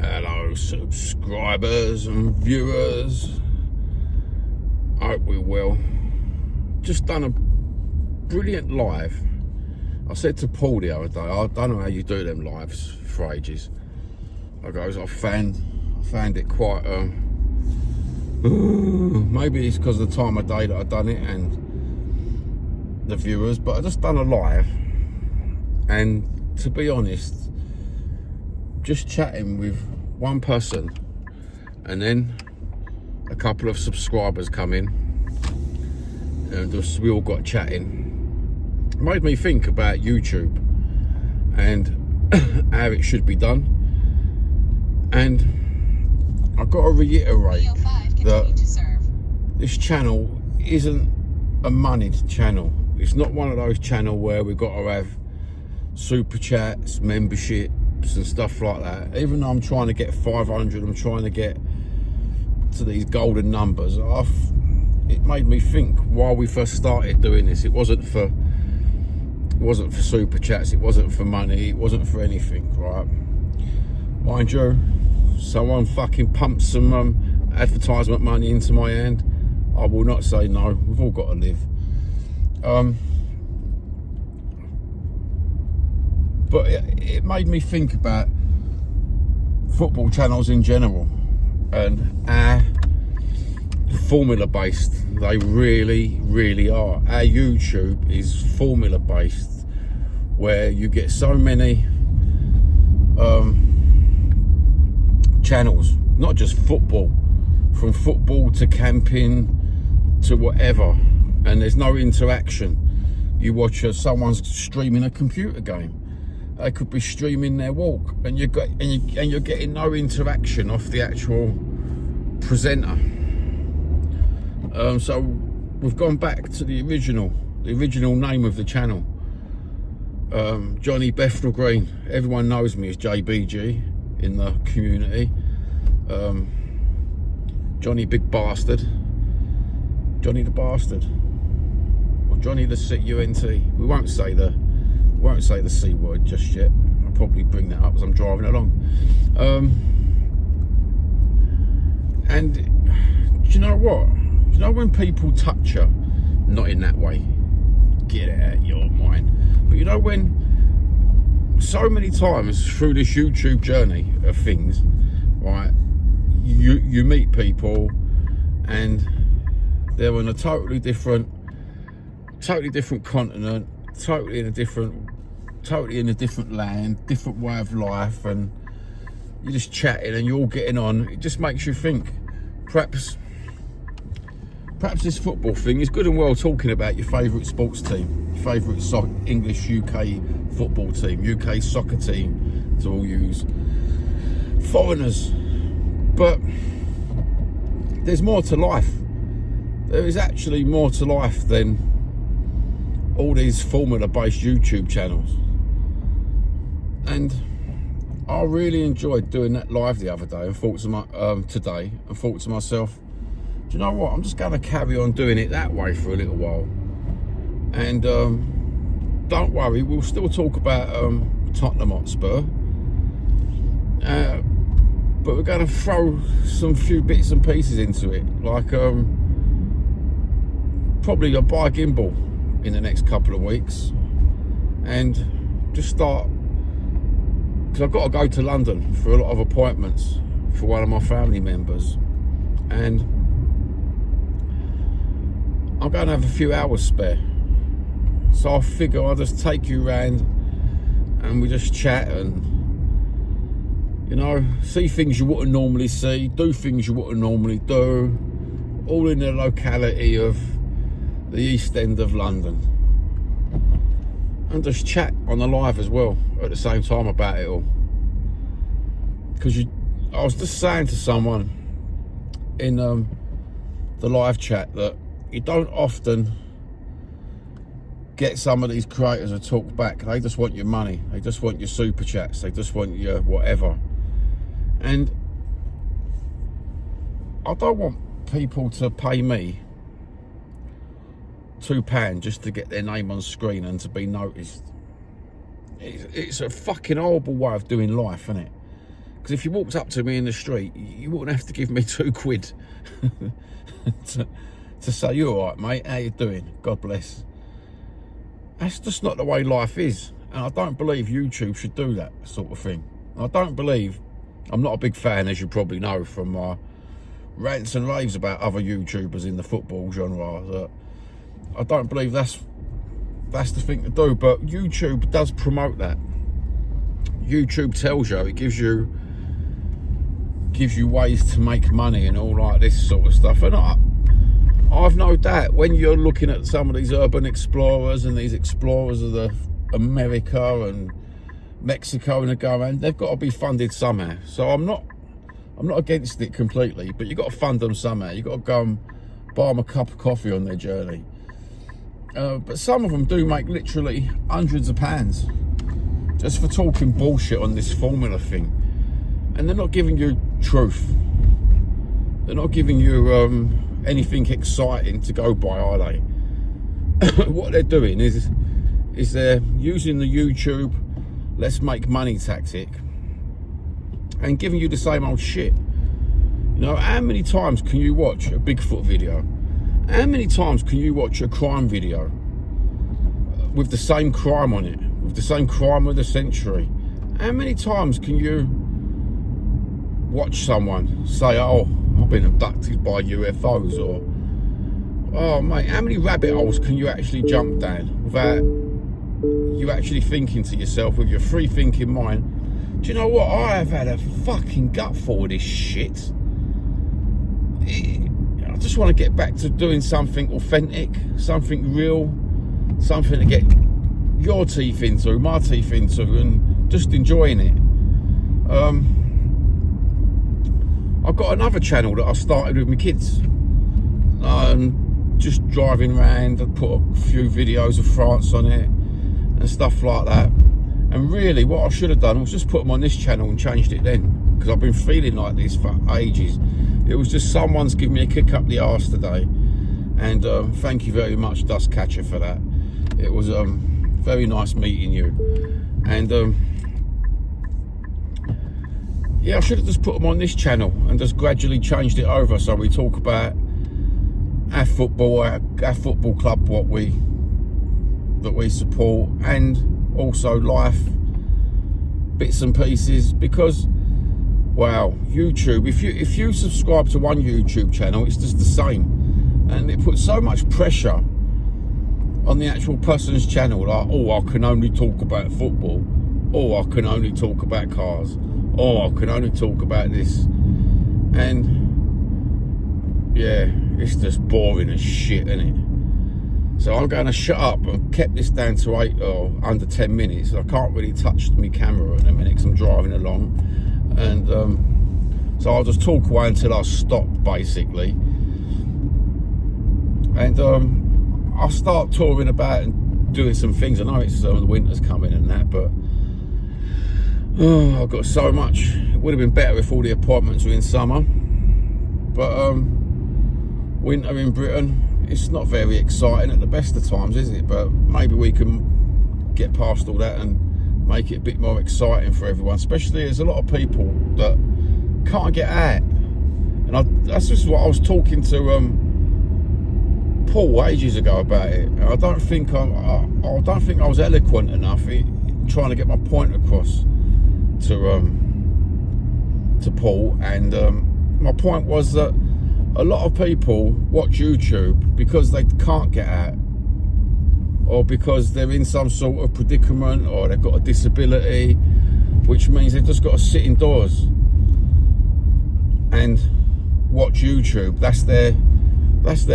Hello subscribers and viewers, hope we're well. Just done a brilliant live. I said to Paul the other day, I don't know how you do them lives for ages. I found it quite maybe it's because of the time of day that I've done it and the viewers, but I just done a live, and to be honest, just chatting with one person and then a couple of subscribers come in and just we all got chatting. It made me think about YouTube and how it should be done, and I've got to reiterate that this channel isn't a moneyed channel. It's not one of those channels where we've got to have super chats, membership and stuff like that. Even though I'm trying to get 500, I'm trying to get to these golden numbers. It made me think while we first started doing this, it wasn't for super chats, it wasn't for money, it wasn't for anything, right? Mind you, someone fucking pumps some advertisement money into my hand, I will not say no. We've all got to live. But it made me think about football channels in general and how formula based they really are. Our YouTube is formula based, where you get so many channels, not just football, from football to camping to whatever, and there's no interaction. You watch someone's streaming a computer game. They could be streaming their walk, and you're getting no interaction off the actual presenter. So we've gone back to the original name of the channel. Johnny Bethnal Green. Everyone knows me as JBG in the community. Johnny Big Bastard. Johnny the Bastard. Or Johnny the C-U-N-T. We won't say the C word just yet. I'll probably bring that up as I'm driving along. And do you know what? You know when people touch you, not in that way, get it out of your mind, but you know when so many times through this YouTube journey of things, right, you meet people and they're on a totally different continent, totally in a different land, different way of life, and you're just chatting and you're all getting on. It just makes you think, perhaps this football thing is good and well talking about your favourite sports team, your favourite English UK football team, UK soccer team to all use foreigners, but there's more to life. There is actually more to life than all these formula-based YouTube channels. And I really enjoyed doing that live the other day and thought to myself, do you know what, I'm just going to carry on doing it that way for a little while. And don't worry, we'll still talk about Tottenham Hotspur, but we're going to throw some few bits and pieces into it, like probably a buy gimbal in the next couple of weeks, and just start, because I've got to go to London for a lot of appointments for one of my family members, and I'm going to have a few hours spare, so I figure I'll just take you around and we just chat and, you know, see things you wouldn't normally see, do things you wouldn't normally do, all in the locality of the East End of London, and just chat on the live as well at the same time about it all. Because I was just saying to someone in the live chat that you don't often get some of these creators to talk back. They just want your money, they just want your super chats, they just want your whatever, and I don't want people to pay me £2 just to get their name on screen and to be noticed. It's a fucking horrible way of doing life, isn't it? Because if you walked up to me in the street, you wouldn't have to give me £2 to say, "You all right, mate? How you doing? God bless." That's just not the way life is. And I don't believe YouTube should do that sort of thing. I don't believe, I'm not a big fan, as you probably know from my rants and raves about other YouTubers in the football genre. I don't believe that's the thing to do, but YouTube does promote that. YouTube tells you, it gives you ways to make money and all like this sort of stuff. And I've no doubt when you're looking at some of these urban explorers and these explorers of the America and Mexico and they've got to be funded somehow. So I'm not against it completely, but you've got to fund them somehow. You've got to go and buy them a cup of coffee on their journey. But some of them do make literally hundreds of pounds just for talking bullshit on this formula thing. And they're not giving you truth. They're not giving you anything exciting to go by, are they? What they're doing is they're using the YouTube let's make money tactic and giving you the same old shit. You know, how many times can you watch a Bigfoot video? How many times can you watch a crime video with the same crime on it, with the same crime of the century? How many times can you watch someone say, "Oh, I've been abducted by UFOs," or, "Oh mate, how many rabbit holes can you actually jump down without you actually thinking to yourself with your free thinking mind, do you know what, I have had a fucking gutful of this shit. I just want to get back to doing something authentic, something real, something to get your teeth into, my teeth into, and just enjoying it." I've got another channel that I started with my kids. Just driving around, I put a few videos of France on it and stuff like that. And really what I should have done was just put them on this channel and changed it then, because I've been feeling like this for ages. It was just someone's given me a kick up the arse today, and thank you very much, Dust Catcher, for that. It was very nice meeting you. And yeah, I should have just put them on this channel and just gradually changed it over, so we talk about our football, our football club, that we support, and also life bits and pieces. Because, wow, YouTube, if you subscribe to one YouTube channel, it's just the same, and it puts so much pressure on the actual person's channel, like, "Oh, I can only talk about football," "Oh, I can only talk about cars," "Oh, I can only talk about this." And yeah, it's just boring as shit, isn't it? So I'm going to shut up and kept this down to 8 or under 10 minutes. I can't really touch my camera at the minute because I'm driving along. And so I'll just talk away until I stop, basically. And I'll start touring about and doing some things. I know it's the winter's coming and that, but I've got so much. It would have been better if all the appointments were in summer. But winter in Britain, it's not very exciting at the best of times, is it? But maybe we can get past all that and make it a bit more exciting for everyone. Especially there's a lot of people that can't get out. And that's just what I was talking to Paul ages ago about it. And I don't think I was eloquent enough in trying to get my point across to Paul. And my point was that a lot of people watch YouTube because they can't get out, or because they're in some sort of predicament, or they've got a disability, which means they've just got to sit indoors and watch YouTube. That's their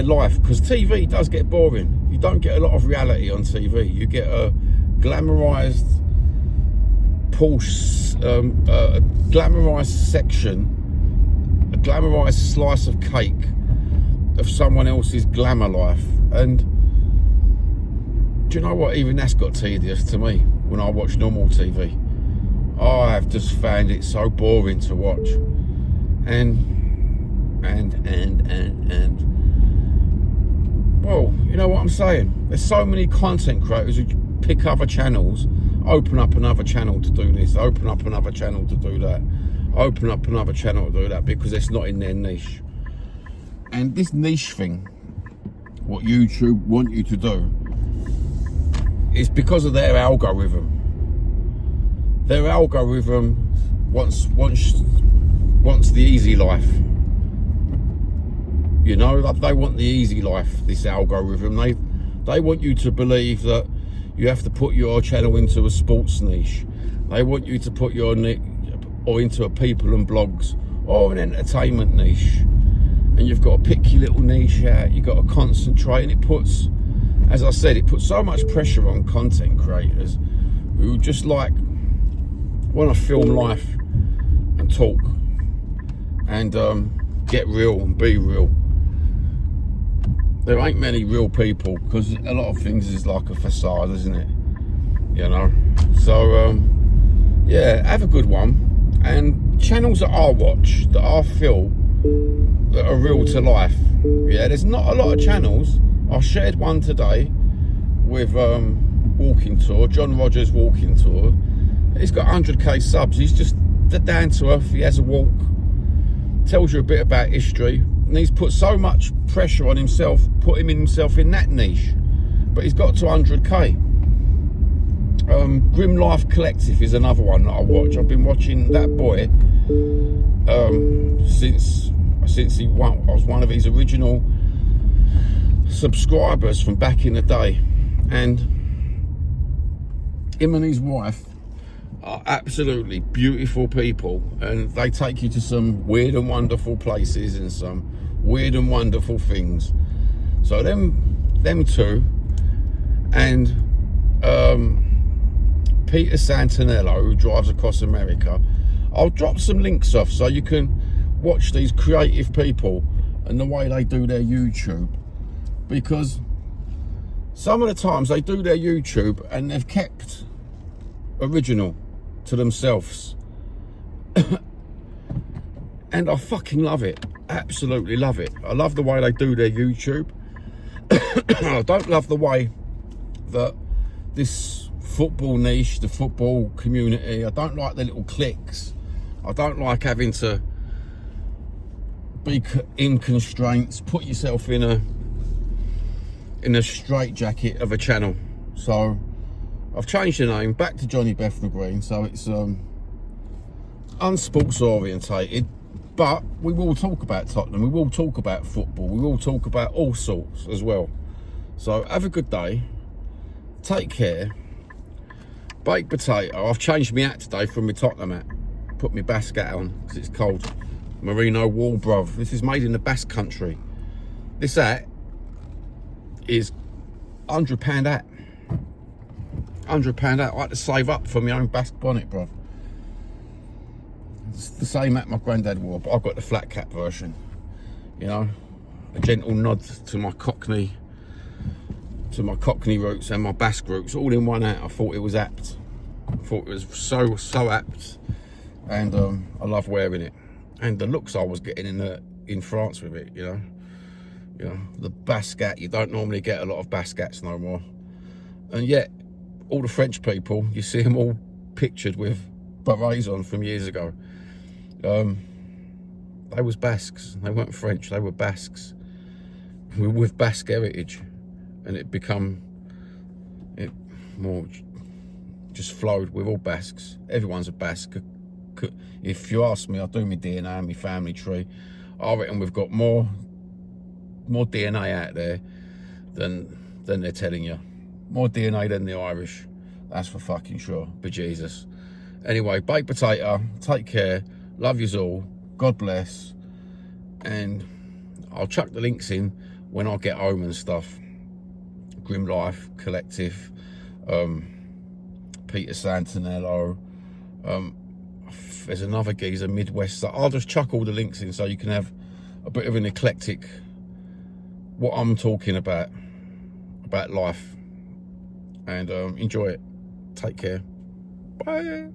life, because TV does get boring. You don't get a lot of reality on TV. You get a glamorized a glamorized section, a glamorized slice of cake of someone else's glamour life. And do you know what, even that's got tedious to me when I watch normal TV. I have just found it so boring to watch. And well, you know what I'm saying, there's so many content creators who pick other channels, open up another channel to do this, open up another channel to do that. open up another channel to do that because it's not in their niche. And this niche thing, what YouTube want you to do, is because of their algorithm. Their algorithm wants the easy life. You know, like they want the easy life, this algorithm. They want you to believe that you have to put your channel into a sports niche. They want you to put your or into a people and blogs or an entertainment niche. And you've got to pick your little niche out, you've got to concentrate, and it puts, as I said, it puts so much pressure on content creators who just like want to film life and talk and get real and be real. There ain't many real people because a lot of things is like a facade, isn't it? You know. So yeah, have a good one. And channels that I watch, that I feel that are real to life. Yeah, there's not a lot of channels. I shared one today with Walking Tour, John Rogers Walking Tour. He's got 100k subs. He's just down to earth. He has a walk, tells you a bit about history, and he's put so much pressure on himself, putting himself in that niche, but he's got to 100k. Grim Life Collective is another one that I watch. I've been watching that boy since he won. I was one of his original subscribers from back in the day, and him and his wife are absolutely beautiful people, and they take you to some weird and wonderful places and some weird and wonderful things. So them two, and Peter Santinello, who drives across America. I'll drop some links off so you can watch these creative people and the way they do their YouTube, because some of the times they do their YouTube and they've kept original to themselves. And I fucking love it. Absolutely love it. I love the way they do their YouTube. I don't love the way that this football niche, the football community, I don't like the little cliques. I don't like having to be in constraints, put yourself in a straitjacket of a channel. So I've changed the name back to Johnny Bethnal Green, so it's unsports orientated, but we will talk about Tottenham, we will talk about football, we will talk about all sorts as well. So have a good day, take care. Baked potato. I've changed my hat today from my Tottenham hat. Put my Basque hat on because it's cold. Merino wool, bruv. This is made in the Basque country. This hat is £100 hat. £100 hat. I had to save up for my own Basque bonnet, bruv. It's the same hat my granddad wore, but I've got the flat cap version. You know, a gentle nod to my cockney roots and my Basque roots all in one hat. I thought it was apt. I thought it was so apt, and I love wearing it. And the looks I was getting in France with it, you know, the Basque hat. You don't normally get a lot of Basque hats no more, and yet all the French people, you see them all pictured with berets on from years ago. They was Basques. They weren't French. They were Basques with Basque heritage. And it more just flowed with all Basques. Everyone's a Basque. If you ask me, I do my DNA and my family tree. I reckon we've got more DNA out there than they're telling you. More DNA than the Irish. That's for fucking sure. Bejesus. Anyway, baked potato. Take care. Love yous all. God bless. And I'll chuck the links in when I get home and stuff. Grim Life Collective, Peter Santinello, there's another geezer, Midwest. So I'll just chuck all the links in so you can have a bit of an eclectic, what I'm talking about life, and enjoy it. Take care. Bye.